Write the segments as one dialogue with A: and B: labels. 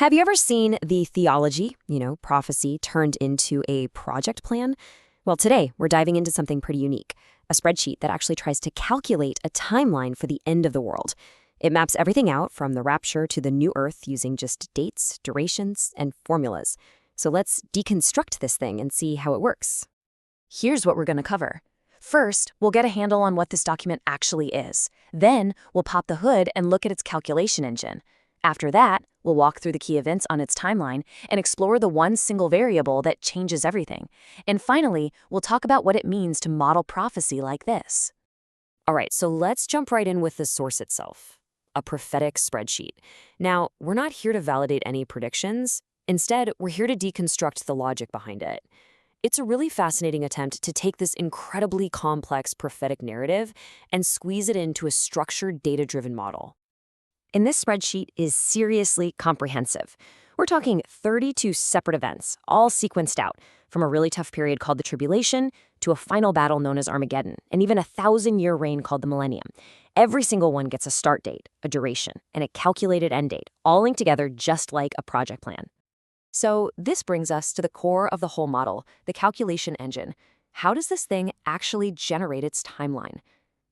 A: Have you ever seen the theology, prophecy turned into a project plan? Well, today we're diving into something pretty unique, a spreadsheet that actually tries to calculate a timeline for the end of the world. It maps everything out from the rapture to the new earth using just dates, durations, and formulas. So let's deconstruct this thing and see how it works.
B: Here's what we're going to cover. First, we'll get a handle on what this document actually is. Then, we'll pop the hood and look at its calculation engine. After that, we'll walk through the key events on its timeline and explore the one single variable that changes everything. And finally, we'll talk about what it means to model prophecy like this.
A: All right, so let's jump right in with the source itself, a prophetic spreadsheet. Now, we're not here to validate any predictions. Instead, we're here to deconstruct the logic behind it. It's a really fascinating attempt to take this incredibly complex prophetic narrative and squeeze it into a structured, data-driven model. And this spreadsheet is seriously comprehensive. We're talking 32 separate events, all sequenced out, from a really tough period called the Tribulation to a final battle known as Armageddon, and even a 1,000-year reign called the Millennium. Every single one gets a start date, a duration, and a calculated end date, all linked together just like a project plan. So this brings us to the core of the whole model, the calculation engine. How does this thing actually generate its timeline?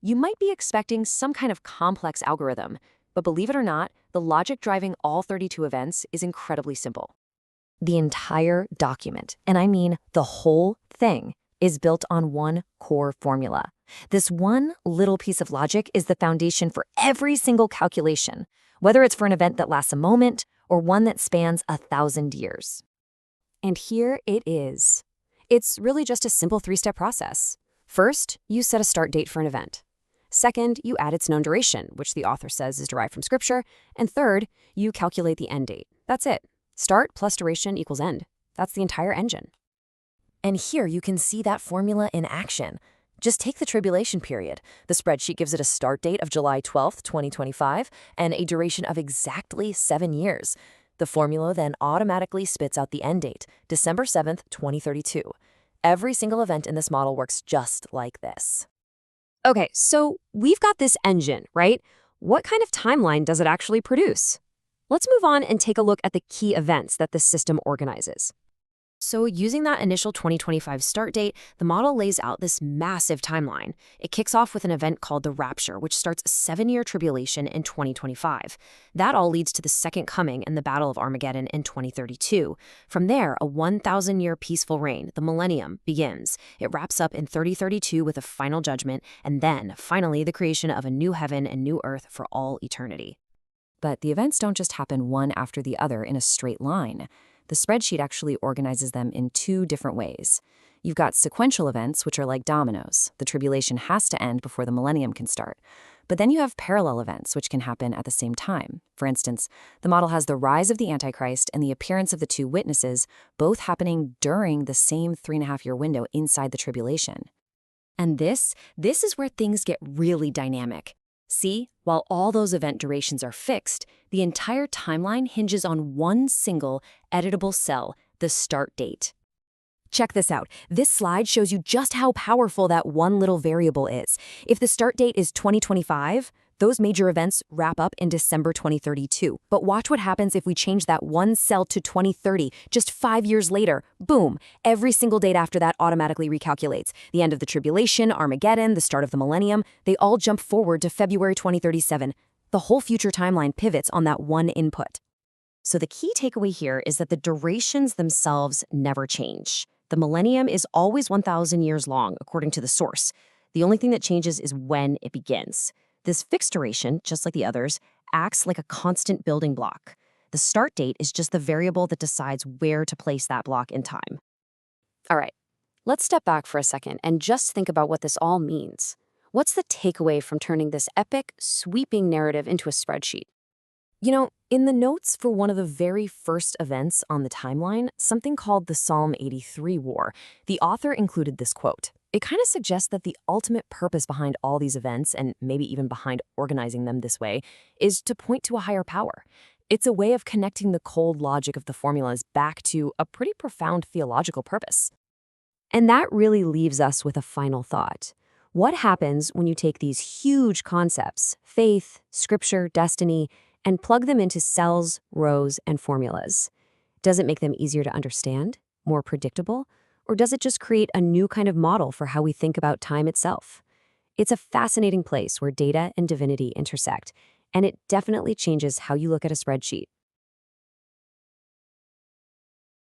A: You might be expecting some kind of complex algorithm, but believe it or not, the logic driving all 32 events is incredibly simple. The entire document, and I mean the whole thing, is built on one core formula. This one little piece of logic is the foundation for every single calculation, whether it's for an event that lasts a moment or one that spans 1,000 years. And here it is. It's really just a simple three-step process. First, you set a start date for an event. Second, you add its known duration, which the author says is derived from Scripture. And third, you calculate the end date. That's it. Start plus duration equals end. That's the entire engine. And here you can see that formula in action. Just take the tribulation period. The spreadsheet gives it a start date of July 12th, 2025, and a duration of exactly 7 years. The formula then automatically spits out the end date, December 7th, 2032. Every single event in this model works just like this. Okay, so we've got this engine, right? What kind of timeline does it actually produce? Let's move on and take a look at the key events that the system organizes. So using that initial 2025 start date, the model lays out this massive timeline. It kicks off with an event called the Rapture, which starts a 7-year tribulation in 2025. That all leads to the Second Coming and the Battle of Armageddon in 2032. From there, a 1,000-year peaceful reign, the Millennium, begins. It wraps up in 3032 with a final judgment, and then, finally, the creation of a new heaven and new earth for all eternity. But the events don't just happen one after the other in a straight line. The spreadsheet actually organizes them in two different ways. You've got sequential events, which are like dominoes. The tribulation has to end before the millennium can start. But then you have parallel events, which can happen at the same time. For instance, the model has the rise of the Antichrist and the appearance of the two witnesses, both happening during the same 3.5-year window inside the tribulation. And this is where things get really dynamic. See, while all those event durations are fixed, the entire timeline hinges on one single editable cell, the start date. Check this out. This slide shows you just how powerful that one little variable is. If the start date is 2025, those major events wrap up in December 2032. But watch what happens if we change that one cell to 2030, just 5 years later. Boom! Every single date after that automatically recalculates. The end of the tribulation, Armageddon, the start of the millennium, they all jump forward to February 2037. The whole future timeline pivots on that one input. So the key takeaway here is that the durations themselves never change. The millennium is always 1,000 years long, according to the source. The only thing that changes is when it begins. This fixed duration, just like the others, acts like a constant building block. The start date is just the variable that decides where to place that block in time. All right, let's step back for a second and just think about what this all means. What's the takeaway from turning this epic, sweeping narrative into a spreadsheet? In the notes for one of the very first events on the timeline, something called the Psalm 83 War, the author included this quote. It kind of suggests that the ultimate purpose behind all these events, and maybe even behind organizing them this way, is to point to a higher power. It's a way of connecting the cold logic of the formulas back to a pretty profound theological purpose. And that really leaves us with a final thought. What happens when you take these huge concepts, faith, scripture, destiny, and plug them into cells, rows, and formulas. Does it make them easier to understand, more predictable, or does it just create a new kind of model for how we think about time itself? It's a fascinating place where data and divinity intersect, and it definitely changes how you look at a spreadsheet.